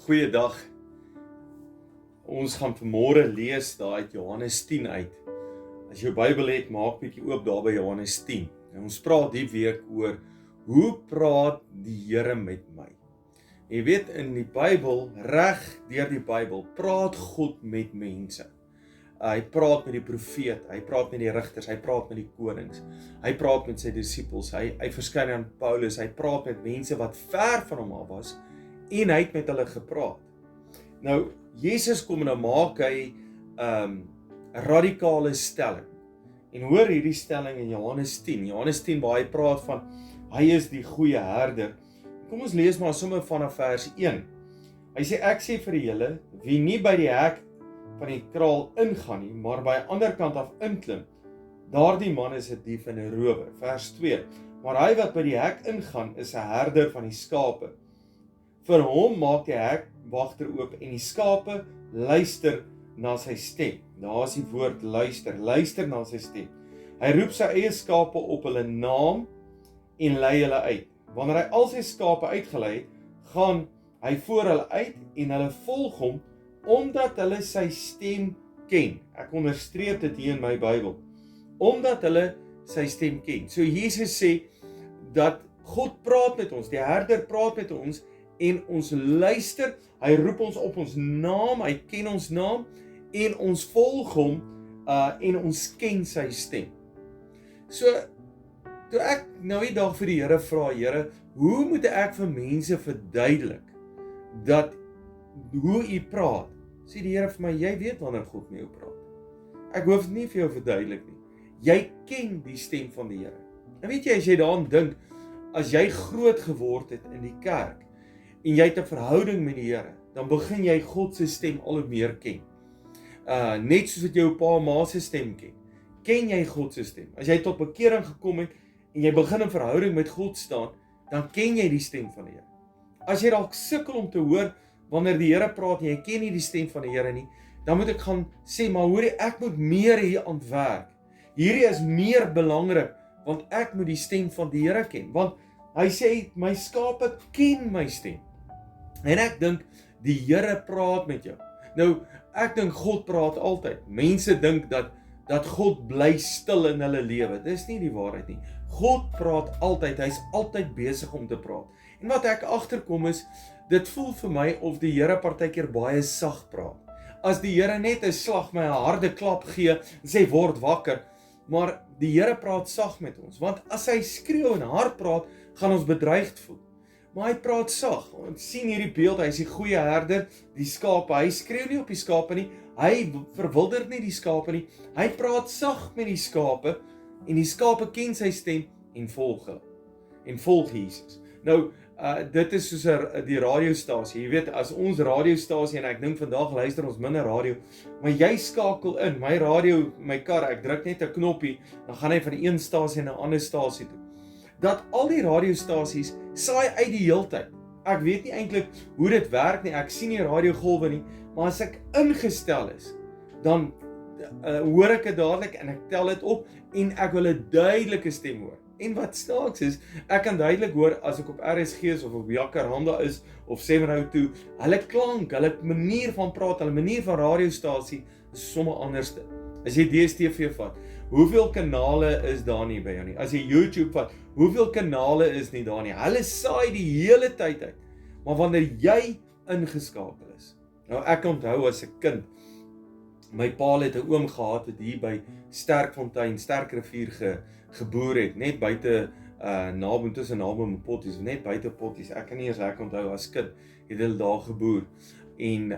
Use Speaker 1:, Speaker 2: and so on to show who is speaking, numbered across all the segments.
Speaker 1: Goeiedag. Ons gaan vanmôre lees daar uit Johannes 10 uit. As jy jou Bybel het, maak bietjie oop daar by Johannes 10. En ons praat die week oor hoe praat die Here met my. Jy weet, in die Bybel, reg deur die Bybel, praat God met mense. Hy praat met die profeet, hy praat met die rigters, hy praat met die konings, hy praat met sy disippels, hy verskyn aan Paulus, hy praat met mense wat ver van hom af was, en hy het met hulle gepraat. Nou, Jesus kom en nou maak hy 'n radikale stelling. En hoor hierdie stelling in Johannes 10. Johannes 10 waar hy praat van, hy is die goeie herder. Kom ons lees maar sommer vanaf vers 1. Hy sê, ek sê vir julle, wie nie by die hek van die kraal ingaan nie, maar by die ander kant af inklim, daardie man is 'n dief en 'n rower. Vers 2. Maar hy wat by die hek ingaan, is 'n herder van die skape. Vir hom maak die hekwagter oop en die skape luister na sy stem. Daar is die woord luister na sy stem. Hy roep sy eie skape op hulle naam en lei hulle uit. Wanneer hy al sy skape uitgelei het, gaan hy voor hulle uit en hulle volg hom, omdat hulle sy stem ken. Ek onderstreep dit hier in my Bybel. Omdat hulle sy stem ken. So Jesus sê dat God praat met ons, die herder praat met ons, en ons luister, hy roep ons op ons naam, hy ken ons naam, en ons volg hom, en ons ken sy stem. So, toe ek nou die dag vir die Here vra, Here, hoe moet ek vir mense verduidelik, dat, hoe u praat, sê die Here vir my, jy weet wanneer God met jou praat. Ek hoef nie vir jou verduidelik nie. Jy ken die stem van die Here. En weet jy, as jy daaraan dink, as jy groot geword het in die kerk, en jy het 'n verhouding met die Here, dan begin jy God se stem al hoe meer ken. Net soos wat jy jou pa en ma se stem ken jy God se stem. As jy tot bekering gekom het, en jy begin 'n verhouding met God staan, dan ken jy die stem van die Here. As jy dalk sukkel om te hoor, wanneer die Here praat, en jy ken nie die stem van die Here nie, dan moet ek gaan sê, maar hoorie, ek moet meer hier aan werk. Hierdie is meer belangrik, want ek moet die stem van die Here ken. Want hy sê, my skape ken my stem. En ek dink, die Here praat met jou. Nou, ek dink God praat altyd. Mense dink dat God bly stil in hulle lewe. Dis nie die waarheid nie. God praat altyd, hy's altyd besig om te praat. En wat ek agterkom is, dit voel vir my of die Here partykeer baie sag praat. As die Here net 'n slag my 'n harde klap gee, en sê, word wakker, maar die Here praat sag met ons. Want as hy skreeu en hard praat, gaan ons bedreigd voel. Maar hy praat sag. Ons sien hierdie beeld, hy is die goeie herder, die skape, hy skreeu nie op die skape nie, hy verwilder nie die skape nie, hy praat sag met die skape, en die skape ken sy stem, en volg hulle, en volg Jesus. Nou, dit is soos die radiostasie, jy weet, as ons radiostasie, en ek dink vandag luister ons minder radio, maar jy skakel in, my radio, my kar, ek druk net 'n knoppie, dan gaan hy van die een stasie na 'n ander stasie toe. Dat al die radiostasies saai uit die heeltyd. Ek weet nie eintlik hoe dit werk nie, ek sien nie radiogolwe nie, maar as ek ingestel is, dan hoor ek dit dadelik en ek tel dit op en ek wil 'n duidelike stem hoor. En wat snaaks is, ek kan duidelik hoor as ek op RSG is of op Jacaranda is of 702, hulle klank, hulle manier van praat, hulle manier van radiostasie is sommer anderste. As jy DStv vat, hoeveel kanale is daar nie by jou nie? As jy YouTube vat, hoeveel kanale is nie daar nie? Hulle saai die hele tyd uit. Maar wanneer jy ingeskakel is. Nou ek onthou as 'n kind, my pa het 'n oom gehad wat hier by Sterkfontein, Sterkrivier geboer het, net buite naby tussen Naboom en Potties, net buite Potties. Ek kan nie eens reg onthou as kind het hulle daar geboer. En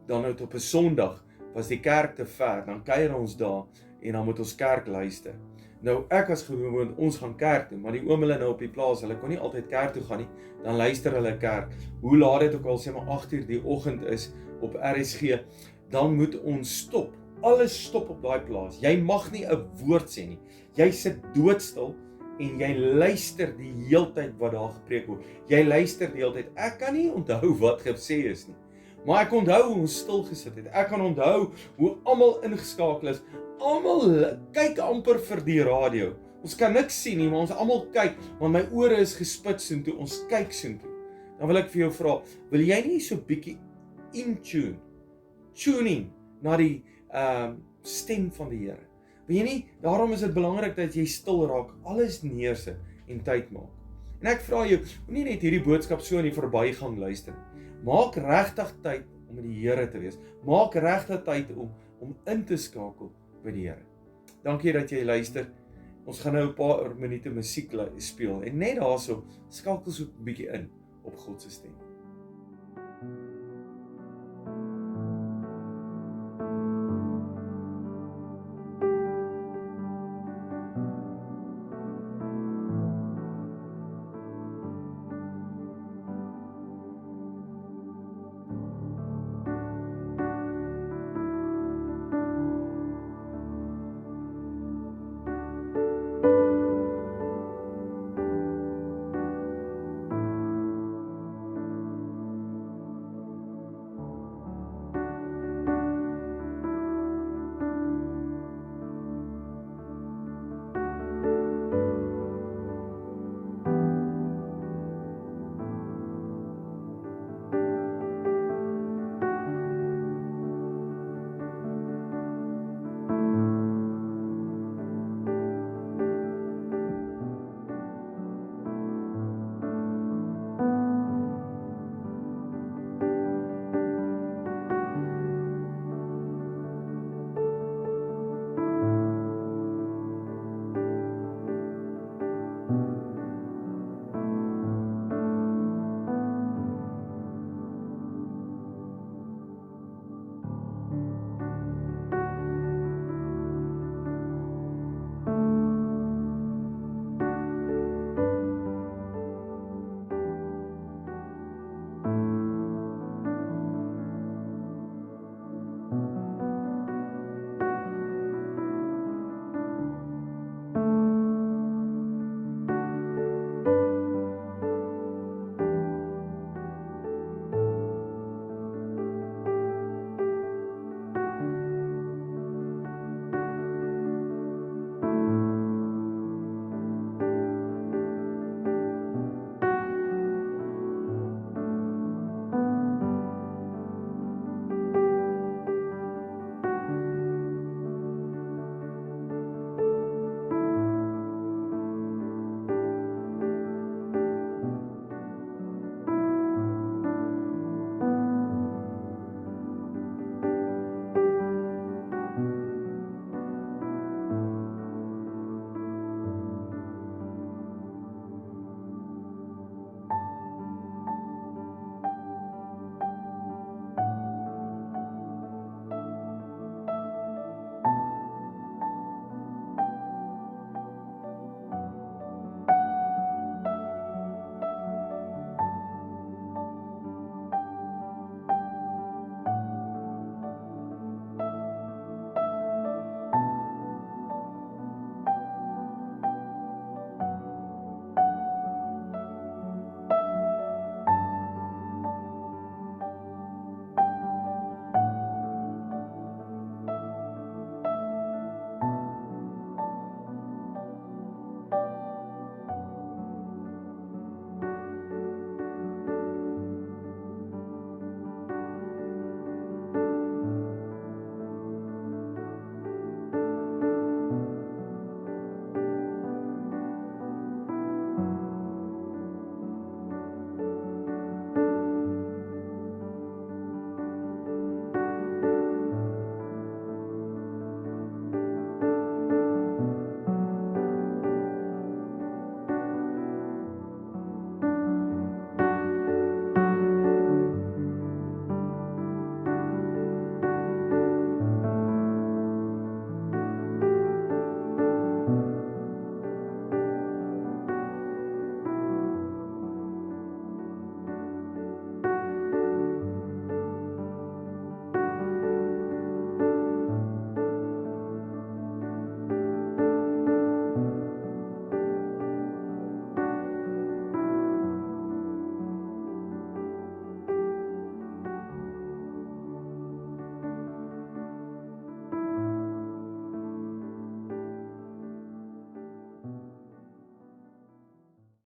Speaker 1: dan nou op 'n Sondag was die kerk te ver, dan kuier ons daar en dan moet ons kerk luister. Nou ek was gewoond, ons gaan kerk toe, maar die oom hulle nou op die plaas, hulle kon nie altyd kerk toe gaan nie, dan luister hulle kerk. Hoe laat dit ook al sê maar 8:00 die oggend is op RSG, dan moet ons stop. Alles stop op daai plaas. Jy mag nie 'n woord sê nie. Jy sit doodstil en jy luister die heeltyd wat daar gepreek word. Jy luister die heeltyd. Ek kan nie onthou wat gesê is nie. Maar ek onthou hoe ons stil gesit het. Ek kan onthou hoe almal ingeskakel is. Almal kyk amper vir die radio. Ons kan niks sien nie, maar ons almal kyk, want my ore is gespits soontoe. Ons kyk soontoe. dan wil ek vir jou vra, wil jy nie so bietjie tuning na die stem van die Here? Wil jy nie, daarom is dit belangrik dat jy stil raak, alles neersit en tyd maak. En ek vra jou, moenie net hierdie boodskap so in die verbygang luister nie. Maak regtig tyd om met die Here te wees. Maak regtig tyd om in te skakel by die Here. Dankie dat jy luister. Ons gaan nou 'n paar minute musiek speel en net daarso skakel so 'n bietjie in op God se stem.